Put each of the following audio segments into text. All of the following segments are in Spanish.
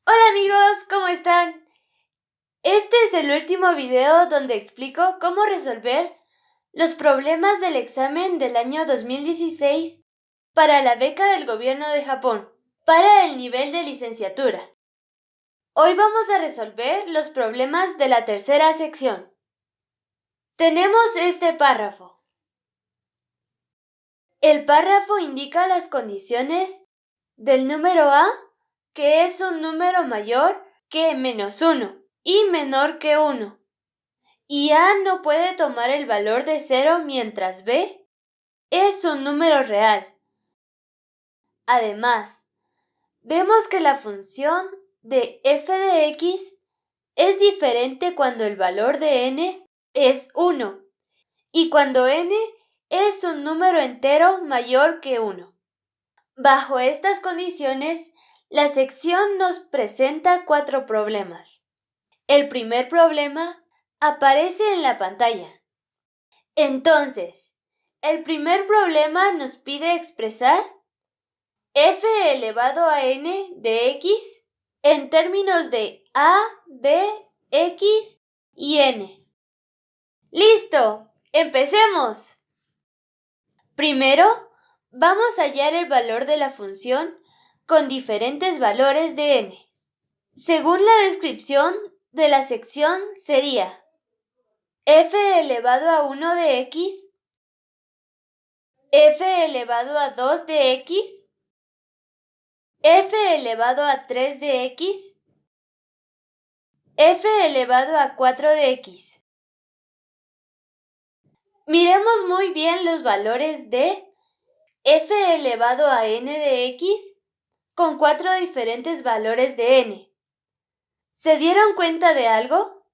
Hola amigos, ¿cómo están? Este es el último video donde explico cómo resolver los problemas del examen del año 2016 para la beca del gobierno de Japón, para el nivel de licenciatura. Hoy vamos a resolver los problemas de la tercera sección. Tenemos este párrafo. El párrafo indica las condiciones del número A, que es un número mayor que -1 y menor que 1. Y A no puede tomar el valor de 0 mientras B es un número real. Además, vemos que la función de f de x es diferente cuando el valor de n es 1 y cuando n es un número entero mayor que 1. Bajo estas condiciones, la sección nos presenta 4 problemas. El primer problema aparece en la pantalla. Entonces, el primer problema nos pide expresar f elevado a n de x en términos de a, b, x y n. ¡Listo! ¡Empecemos! Primero, vamos a hallar el valor de la función con diferentes valores de n. Según la descripción de la sección sería f elevado a 1 de x, f elevado a 2 de x, f elevado a 3 de x, f elevado a 4 de x. Miremos muy bien los valores de f elevado a n de x con 4 diferentes valores de n. ¿Se dieron cuenta de algo?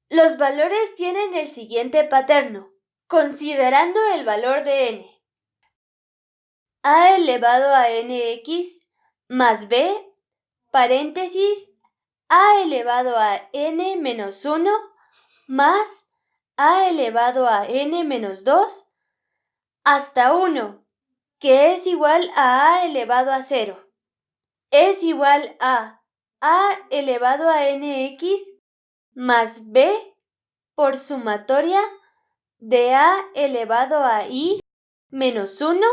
Los valores tienen el siguiente paterno, considerando el valor de n. A elevado a nx más b, paréntesis, a elevado a n menos 1 más a elevado a n menos 2 hasta 1, que es igual a elevado a 0. Es igual a elevado a nx más b por sumatoria de a elevado a i menos 1,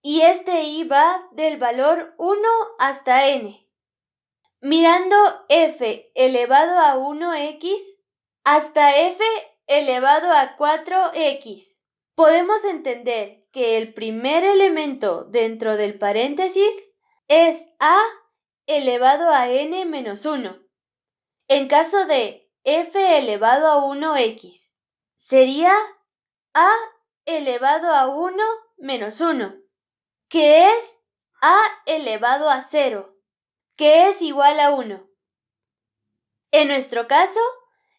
y este i va del valor 1 hasta n. Mirando f elevado a 1x hasta f elevado a 4x, podemos entender que el primer elemento dentro del paréntesis es a elevado a n menos 1. En caso de f elevado a 1x, sería a elevado a 1 menos 1, que es a elevado a 0, que es igual a 1. En nuestro caso,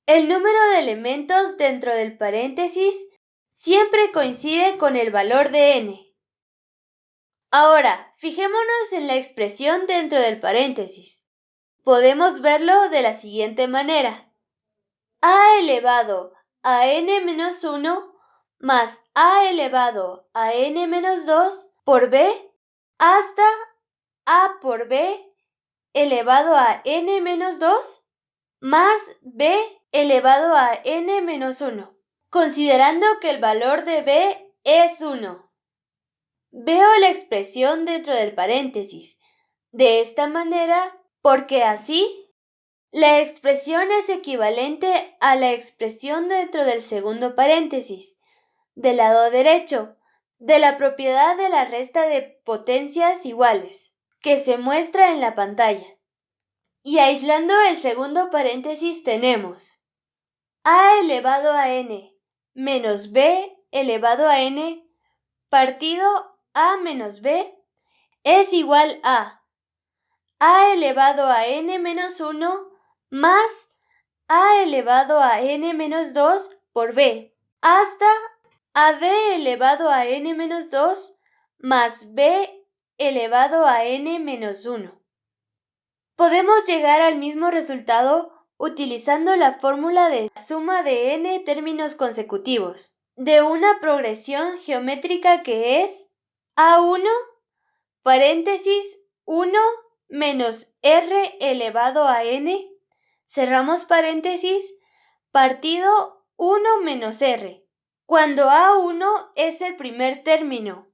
el número de elementos dentro del paréntesis siempre coincide con el valor de n. Ahora, fijémonos en la expresión dentro del paréntesis. Podemos verlo de la siguiente manera. A elevado a n menos 1 más a elevado a n menos 2 por b hasta a por b elevado a n menos 2 más b elevado a n menos 1, considerando que el valor de b es 1. Veo la expresión dentro del paréntesis de esta manera porque así la expresión es equivalente a la expresión dentro del segundo paréntesis, del lado derecho, de la propiedad de la resta de potencias iguales, que se muestra en la pantalla. Y aislando el segundo paréntesis tenemos a elevado a n menos b elevado a n partido a menos b es igual a elevado a n menos 1 más a elevado a n menos 2 por b hasta a b elevado a n menos 2 más b elevado a n menos 1. Podemos llegar al mismo resultado utilizando la fórmula de suma de n términos consecutivos de una progresión geométrica que es a1, paréntesis 1 menos r elevado a n, cerramos paréntesis, partido 1 menos r, cuando a1 es el primer término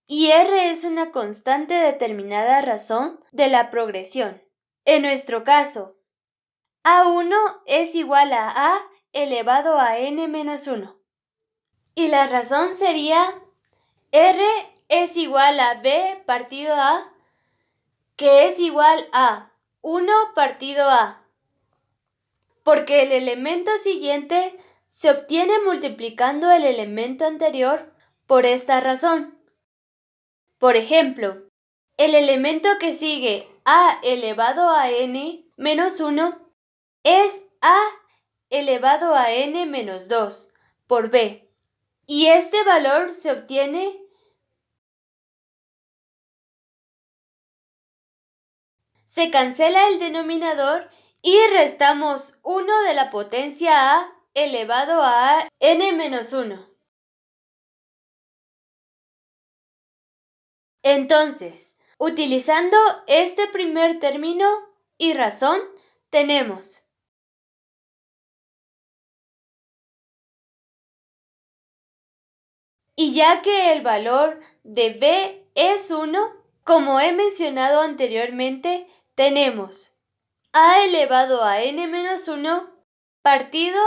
y r es una constante determinada razón de la progresión. En nuestro caso, a1 es igual a elevado a n menos 1. Y la razón sería r es igual a b partido a, que es igual a 1 partido a, porque el elemento siguiente se obtiene multiplicando el elemento anterior por esta razón. Por ejemplo, el elemento que sigue a elevado a n menos 1 es a elevado a n menos 2 por b, y este valor se obtiene se cancela el denominador y restamos 1 de la potencia a elevado a n menos 1. Entonces, utilizando este primer término y razón, tenemos y ya que el valor de b es 1, como he mencionado anteriormente, tenemos a elevado a n menos 1 partido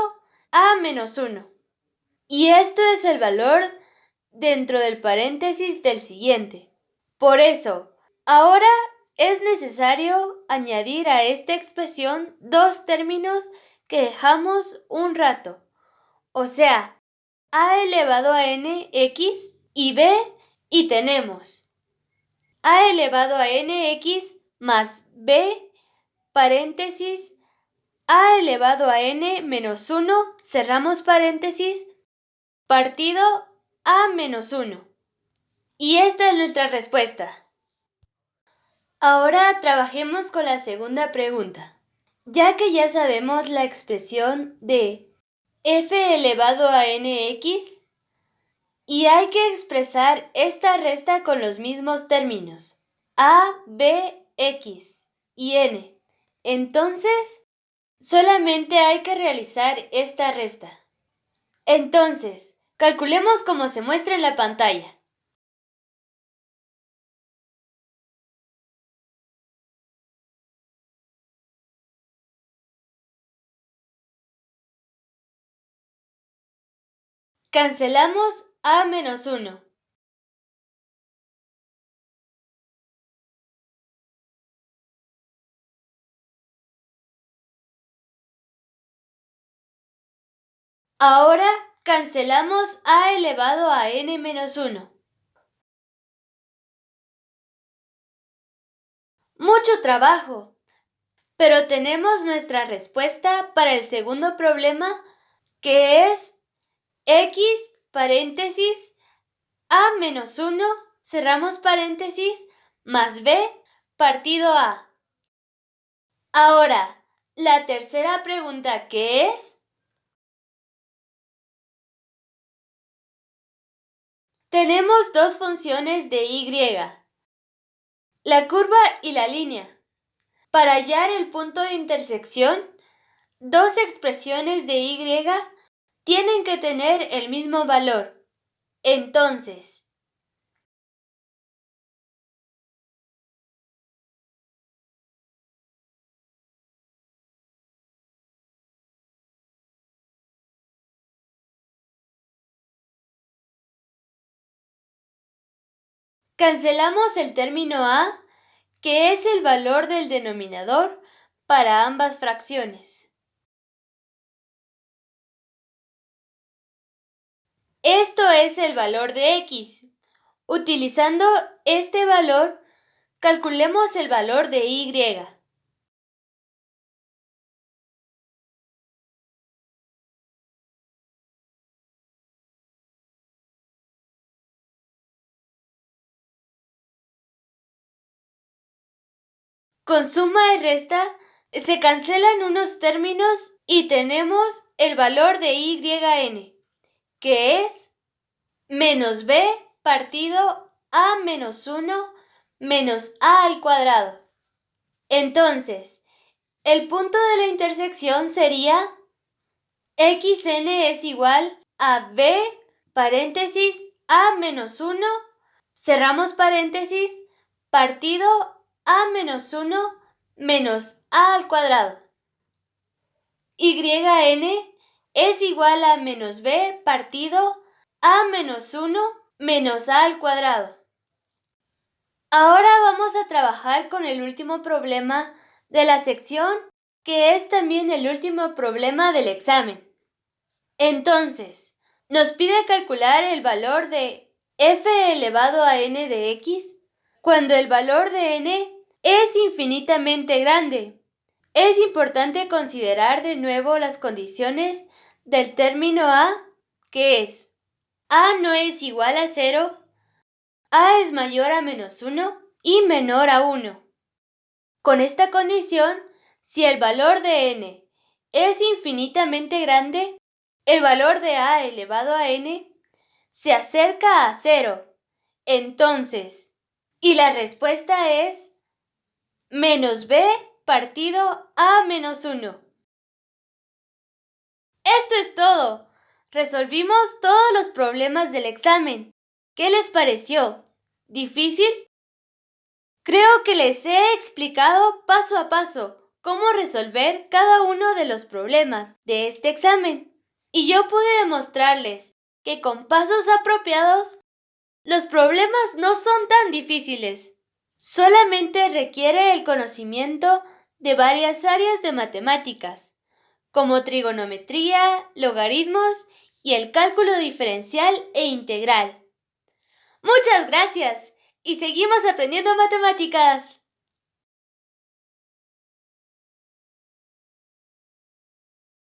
a menos 1. Y esto es el valor dentro del paréntesis del siguiente. Por eso, ahora es necesario añadir a esta expresión dos términos que dejamos un rato, o sea, a elevado a n x y b, y tenemos a elevado a n x más b, paréntesis, a elevado a n menos 1, cerramos paréntesis, partido a menos 1. Y esta es nuestra respuesta. Ahora trabajemos con la segunda pregunta. Ya que ya sabemos la expresión de f elevado a nx, y hay que expresar esta resta con los mismos términos, a, b, x y n. Entonces, solamente hay que realizar esta resta. Entonces, calculemos como se muestra en la pantalla. Cancelamos a menos 1. Ahora cancelamos a elevado a n menos 1. Mucho trabajo, pero tenemos nuestra respuesta para el segundo problema, que es x paréntesis a menos 1, cerramos paréntesis, más b partido a. Ahora, la tercera pregunta, que es, tenemos dos funciones de y, la curva y la línea. Para hallar el punto de intersección, dos expresiones de y tienen que tener el mismo valor. Entonces, cancelamos el término a, que es el valor del denominador para ambas fracciones. Esto es el valor de x. Utilizando este valor, calculemos el valor de y. Con suma y resta, se cancelan unos términos y tenemos el valor de yn, que es menos b partido a menos 1 menos a al cuadrado. Entonces, el punto de la intersección sería xn es igual a b paréntesis a menos 1, cerramos paréntesis, partido a menos 1 menos a al cuadrado. Yn es igual a menos b partido a menos 1 menos a al cuadrado. Ahora vamos a trabajar con el último problema de la sección, que es también el último problema del examen. Entonces, nos pide calcular el valor de f elevado a n de x cuando el valor de n es infinitamente grande. Es importante considerar de nuevo las condiciones del término a, que es a no es igual a 0, a es mayor a menos 1 y menor a 1. Con esta condición, si el valor de n es infinitamente grande, el valor de a elevado a n se acerca a 0. Entonces, y la respuesta es menos b partido a menos 1. Esto es todo. Resolvimos todos los problemas del examen. ¿Qué les pareció? ¿Difícil? Creo que les he explicado paso a paso cómo resolver cada uno de los problemas de este examen. Y yo pude demostrarles que con pasos apropiados, los problemas no son tan difíciles. Solamente requiere el conocimiento de varias áreas de matemáticas, como trigonometría, logaritmos y el cálculo diferencial e integral. Muchas gracias y seguimos aprendiendo matemáticas.